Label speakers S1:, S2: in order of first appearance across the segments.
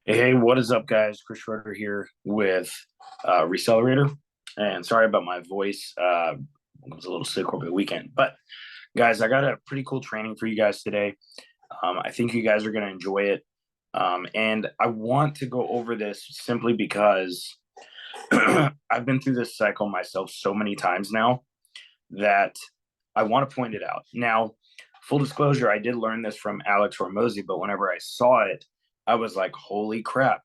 S1: Hey, what is up, guys? Chris Schroeder here with Resellerator. And sorry about my voice. I was a little sick over the weekend. But, guys, I got a pretty cool training for you guys today. I think you guys are going to enjoy it. And I want to go over this simply because I've been through this cycle myself so many times now that I want to point it out. Now, full disclosure, I did learn this from Alex Hormozy, but whenever I saw it, I was like, holy crap,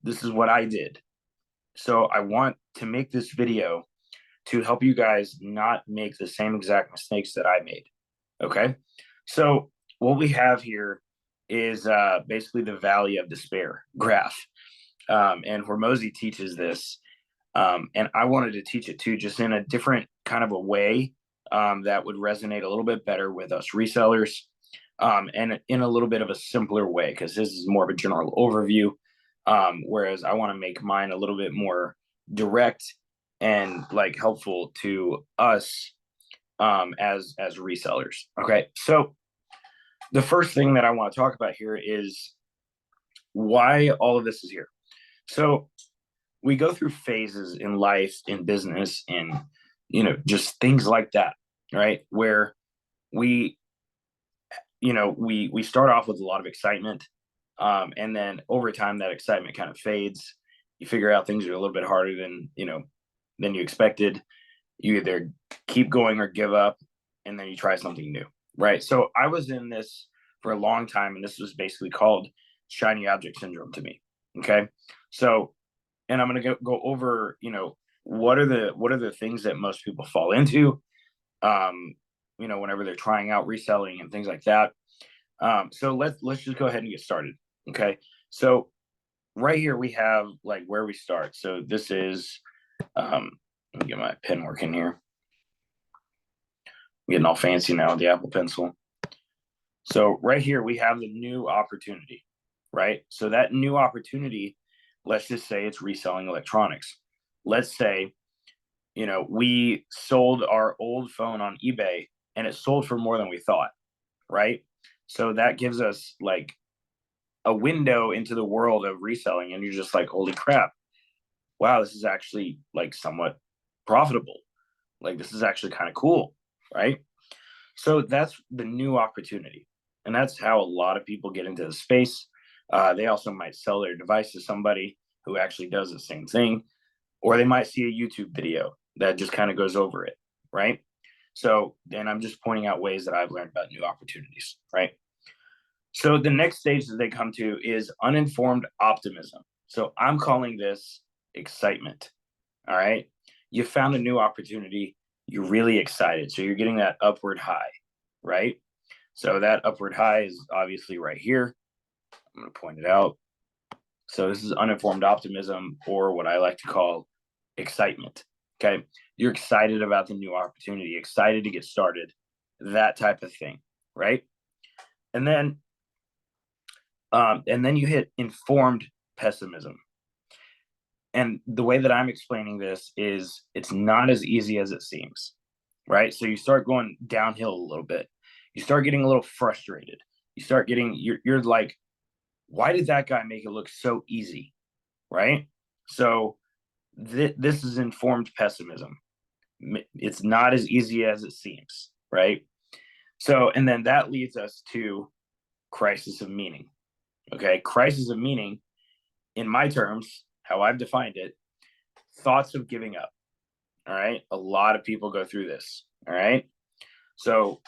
S1: this is what I did. So I want to make this video to help you guys not make the same exact mistakes that I made. Okay. So what we have here is basically the valley of despair graph. And Hormozy teaches this. And I wanted to teach it too, just in a different kind of a way that would resonate a little bit better with us resellers, and in a little bit of a simpler way, because this is more of a general overview. Whereas I want to make mine a little bit more direct and like helpful to us as resellers. Okay, so the first thing that I want to talk about here is why all of this is here. So we go through phases in life, in business, in just things like that, right? Where we we start off with a lot of excitement, and then over time that excitement kind of fades. You figure out things are a little bit harder than you expected. You either keep going or give up, and then you try something new, right? So I was in this for a long time, and this was basically called shiny object syndrome to me. Okay, so and I'm going to go over what are the things that most people fall into, whenever they're trying out reselling and things like that. So let's just go ahead and get started. Okay. So right here we have like where we start. So this is let me get my pen working here. I'm getting all fancy now with the Apple Pencil. So right here we have the new opportunity, right? So that new opportunity, let's just say it's reselling electronics. Let's say, we sold our old phone on eBay and it sold for more than we thought, right? So that gives us like a window into the world of reselling, and you're just like, holy crap, wow, this is actually like somewhat profitable. Like this is actually kind of cool, right? So that's the new opportunity. And that's how a lot of people get into the space. They also might sell their device to somebody who actually does the same thing, or they might see a YouTube video that just kind of goes over it, right? So then I'm just pointing out ways that I've learned about new opportunities, right? So the next stage that they come to is uninformed optimism. So I'm calling this excitement. All right. You found a new opportunity. You're really excited. So you're getting that upward high, right? So that upward high is obviously right here. I'm going to point it out. So this is uninformed optimism, or what I like to call excitement. Okay. You're excited about the new opportunity, excited to get started, that type of thing, right? And then you hit informed pessimism. And the way that I'm explaining this is it's not as easy as it seems, right? So you start going downhill a little bit. You start getting a little frustrated. You start getting, you're like, why did that guy make it look so easy, right? So this is informed pessimism. It's not as easy as it seems, right? So, and then that leads us to crisis of meaning. Okay, crisis of meaning, in my terms, how I've defined it, thoughts of giving up. All right, a lot of people go through this. All right, so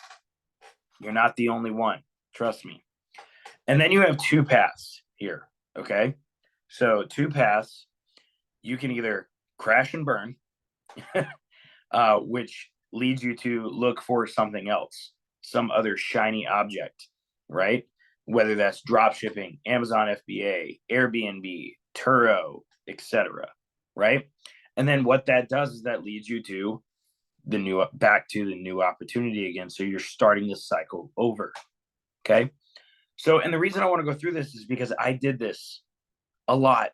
S1: you're not the only one, trust me. And then you have two paths here. Okay, so two paths. You can either crash and burn, which leads you to look for something else, some other shiny object, right? Whether that's drop shipping, Amazon FBA, Airbnb, Turo, etc. Right? And then what that does is that leads you to back to the new opportunity again. So you're starting this cycle over. Okay. So, and the reason I want to go through this is because I did this a lot.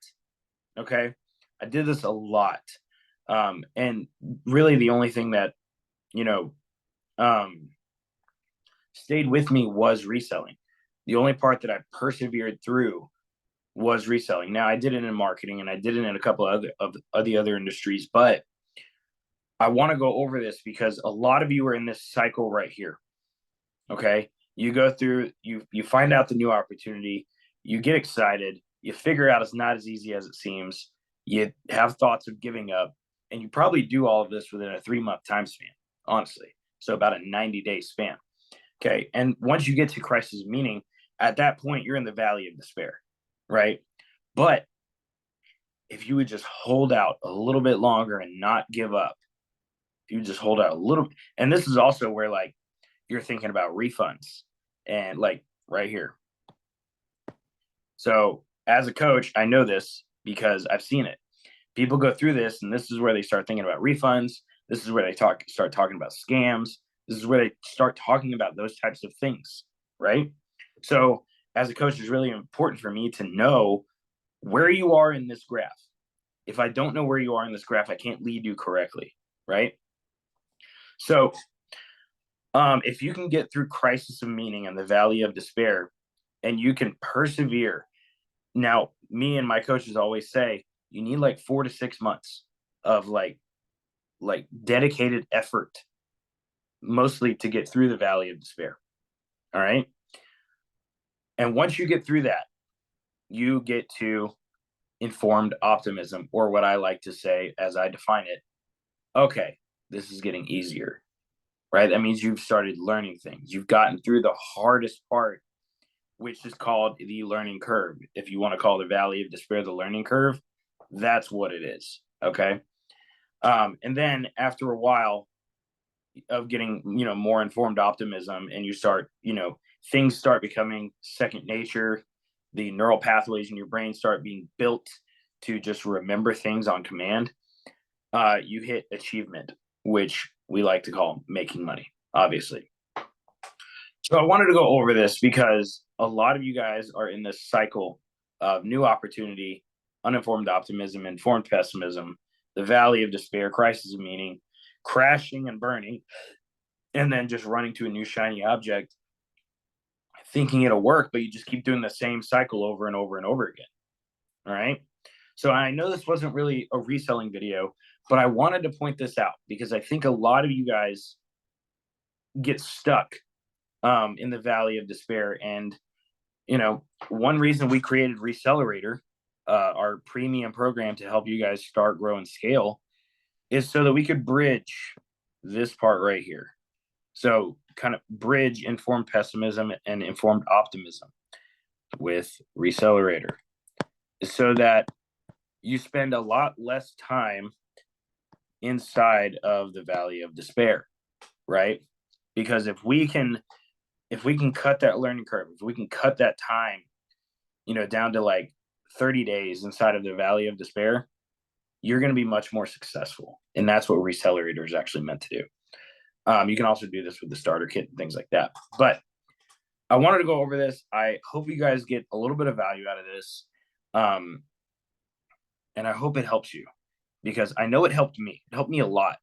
S1: Okay. I did this a lot. And really the only thing that, you know, um, stayed with me was reselling. The only part that I persevered through was reselling. Now I did it in marketing and I did it in a couple of the other industries, but I want to go over this because a lot of you are in this cycle right here. Okay. You go through, you find out the new opportunity, you get excited, you figure out it's not as easy as it seems, you have thoughts of giving up, and you probably do all of this within a 3-month time span, honestly. So about a 90-day span. Okay. And once you get to crisis of meaning, at that point, you're in the valley of despair, right? But if you would just hold out a little bit longer and not give up, if you just hold out a little, and this is also where like you're thinking about refunds and like right here. So as a coach, I know this because I've seen it. People go through this, and this is where they start thinking about refunds. This is where they start talking about scams. This is where they start talking about those types of things, right? So as a coach, it's really important for me to know where you are in this graph. If I don't know where you are in this graph, I can't lead you correctly, right? So if you can get through crisis of meaning and the valley of despair, and you can persevere. Now, me and my coaches always say you need like 4 to 6 months of like dedicated effort, mostly to get through the valley of despair. All right. And once you get through that, you get to informed optimism, or what I like to say as I define it. Okay, this is getting easier, right? That means you've started learning things. You've gotten through the hardest part, which is called the learning curve. If you want to call the valley of despair the learning curve, that's what it is. Okay. And then after a while of getting, more informed optimism, and you start, things start becoming second nature. The neural pathways in your brain start being built to just remember things on command. You hit achievement, which we like to call making money, obviously. So I wanted to go over this because a lot of you guys are in this cycle of new opportunity, uninformed optimism, informed pessimism, the valley of despair, crisis of meaning, crashing and burning, and then just running to a new shiny object, thinking it'll work, but you just keep doing the same cycle over and over and over again. All right. So I know this wasn't really a reselling video, but I wanted to point this out because I think a lot of you guys get stuck in the valley of despair. And, one reason we created Resellerator, our premium program to help you guys start, grow, and scale, is so that we could bridge this part right here. So kind of bridge informed pessimism and informed optimism with Resellerator, so that you spend a lot less time inside of the valley of despair, right? Because if we can cut that learning curve, if we can cut that time, down to like 30 days inside of the valley of despair, you're going to be much more successful. And that's what Resellerator is actually meant to do. You can also do this with the starter kit and things like that. But I wanted to go over this. I hope you guys get a little bit of value out of this. And I hope it helps you, because I know it helped me. It helped me a lot.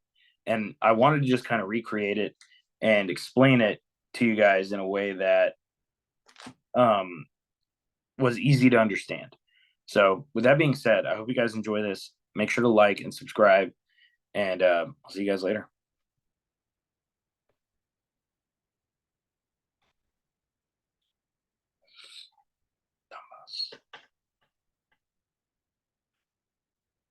S1: And I wanted to just kind of recreate it and explain it to you guys in a way that was easy to understand. So with that being said, I hope you guys enjoy this. Make sure to like and subscribe, and I'll see you guys later.